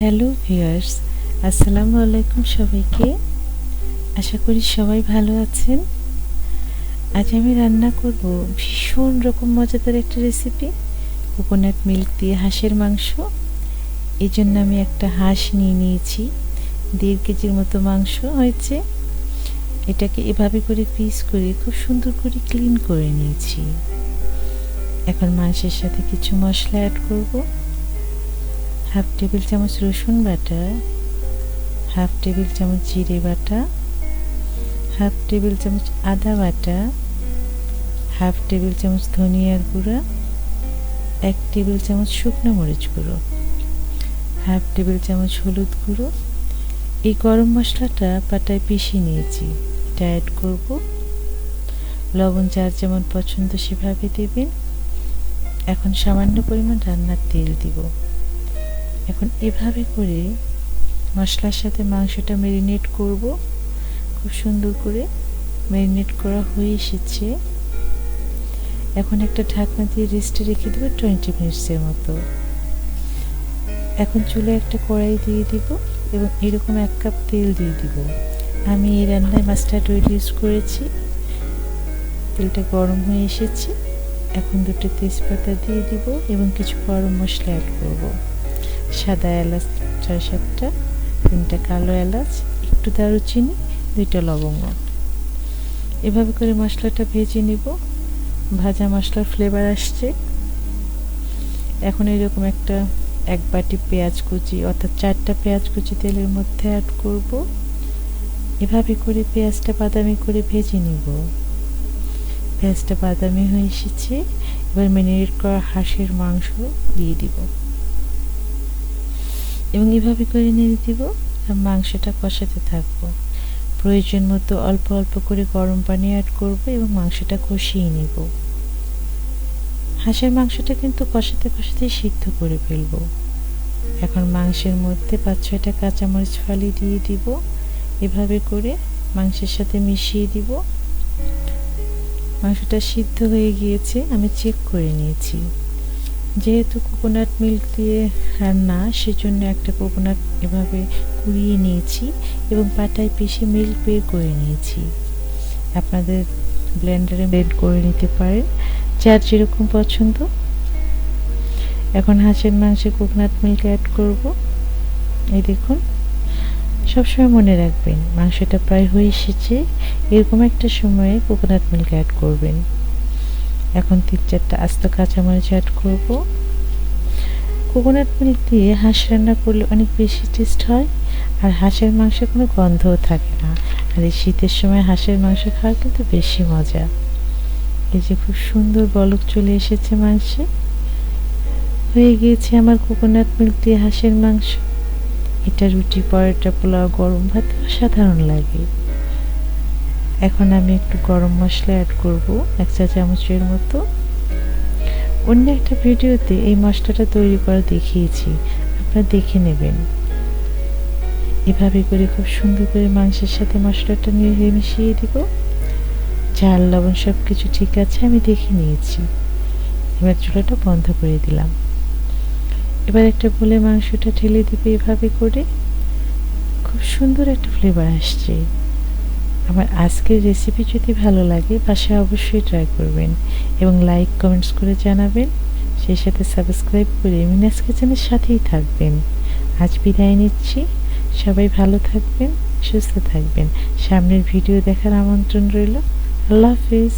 Hello viewers, আসসালামু আলাইকুম সবাইকে। আশা করি সবাই ভালো আছেন। আজ আমি রান্না করব ভীষণ রকম মজাদার একটা রেসিপি, কোকোনাট মিল্ক দিয়ে হাঁসের মাংস। এই জন্য আমি একটা হাঁস নিয়ে নিয়েছি, 1.5 কেজির মতো মাংস হয়েছে। এটাকে এভাবে করে পিস করে খুব সুন্দর করে ক্লিন করে নিয়েছি। এখন মাংসের সাথে কিছু মশলা অ্যাড করব। 1/2 টেবিল চামচ রসুন বাটা, 1/2 টেবিল চামচ জিরে বাটা, 1/2 টেবিল চামচ আদা বাটা, 1/2 টেবিল চামচ ধনিয়ার গুঁড়া, 1 টেবিল চামচ শুকনো মরিচ গুঁড়ো, 1/2 টেবিল চামচ হলুদ গুঁড়ো। এই গরম মশলাটা পাটায় পিষে নিয়েছি, এটা অ্যাড করব। লবণ যার যেমন পছন্দ সেভাবে দেবেন। এখন সামান্য পরিমাণ রান্নার তেল দিব। এখন এভাবে করে মশলার সাথে মাংসটা ম্যারিনেট করব। খুব সুন্দর করে ম্যারিনেট করা হয়ে এসেছে। এখন একটা ঢাকনা দিয়ে রেস্টে রেখে দেবো 20 মিনিটসের মতো। এখন চুলে একটা কড়াই দিয়ে দিব এবং এরকম 1 কাপ তেল দিয়ে দিব। আমি এই রান্নায় মাস্টার্ড অয়েল ইউজ করেছি। তেলটা গরম হয়ে এসেছে। এখন 2টো তেজপাতা দিয়ে দিব এবং কিছু গরম মশলা অ্যাড করব। সাদা এলাচ 6-7টা, 3টা কালো এলাচ, একটু দারুচিনি, 2টা লবঙ্গ। এভাবে করে মশলাটা ভেজে নিব। ভাজা মশলার ফ্লেভার আসছে। এখন এরকম একটা 1 বাটি পেঁয়াজ কুচি অর্থাৎ 4টা পেঁয়াজ কুচি তেলের মধ্যে অ্যাড করব। এভাবে করে পেঁয়াজটা বাদামি করে ভেজে নিব। পেঁয়াজটা বাদামি হয়ে এসেছে। এবার ম্যারিনেট করা হাঁসের মাংস দিয়ে দিব এবং এভাবে করে নেড়ে দিব আর মাংসটা কষাতে থাকবো। প্রয়োজন মতো অল্প অল্প করে গরম পানি অ্যাড করব এবং মাংসটা কষিয়ে নিব। হাঁসের মাংসটা কিন্তু কষাতে কষাতেই সিদ্ধ করে ফেলব। এখন মাংসের মধ্যে 5-6টা কাঁচামরিচ ফালি দিয়ে দিব। এভাবে করে মাংসের সাথে মিশিয়ে দিব। মাংসটা সিদ্ধ হয়ে গিয়েছে, আমি চেক করে নিয়েছি। যেহেতু কোকোনাট মিল্ক দিয়ে রান্না, সেজন্য একটা কোকোনাট এভাবে কুড়িয়ে নিয়েছি এবং পাটায় পিষে মিল্ক বের করে নিয়েছি। আপনাদের ব্লেন্ডারে ব্লেন্ড করে নিতে পারেন, যার যেরকম পছন্দ। এখন হাঁসের মাংসে কোকোনাট মিল্ক অ্যাড করব। এই দেখুন, সবসময় মনে রাখবেন মাংসটা প্রায় হয়ে এসেছে, এরকম একটা সময়ে কোকোনাট মিল্ক অ্যাড করবেন। এখন 3-4টা আস্ত কাঁচামরিচ অ্যাড করব। কোকোনাট মিল্ক দিয়ে হাঁস রান্না করলে অনেক বেশি টেস্ট হয়, আর হাঁসের মাংসে কোনো গন্ধও থাকে না। আর এই শীতের সময় হাঁসের মাংস খাওয়া কিন্তু বেশি মজা। এই যে খুব সুন্দর বলক চলে এসেছে মাংসে। হয়ে গিয়েছে আমার কোকোনাট মিল্ক দিয়ে হাঁসের মাংস। এটা রুটি, পরোটা, পোলাও, গরম ভাতে অসাধারণ লাগে। এখন আমি একটু গরম মশলা অ্যাড করব, 1 চা চামচের মতো। অন্য একটা ভিডিওতে এই মশলাটা তৈরি করা দেখিয়েছি, আপনারা দেখে নেবেন। এভাবে করে খুব সুন্দর করে মাংসের সাথে মশলাটা মিশিয়ে দিব। ঝাল লবণ সব কিছু ঠিক আছে, আমি দেখে নিয়েছি। এবার চুলাটা বন্ধ করে দিলাম। এবার একটা বলে মাংসটা ঢেলে দিবে। এভাবে করে খুব সুন্দর একটা ফ্লেভার আসছে। আমার আজকের রেসিপি যদি ভালো লাগে, বাসায় অবশ্যই ট্রাই করবেন এবং লাইক কমেন্টস করে জানাবেন। সেই সাথে সাবস্ক্রাইব করে মিনাস কিচেনের সাথেই থাকবেন। আজ বিদায় নিচ্ছি। সবাই ভালো থাকবেন, সুস্থ থাকবেন। সামনের ভিডিও দেখার আমন্ত্রণ রইল। আল্লাহ হাফিজ।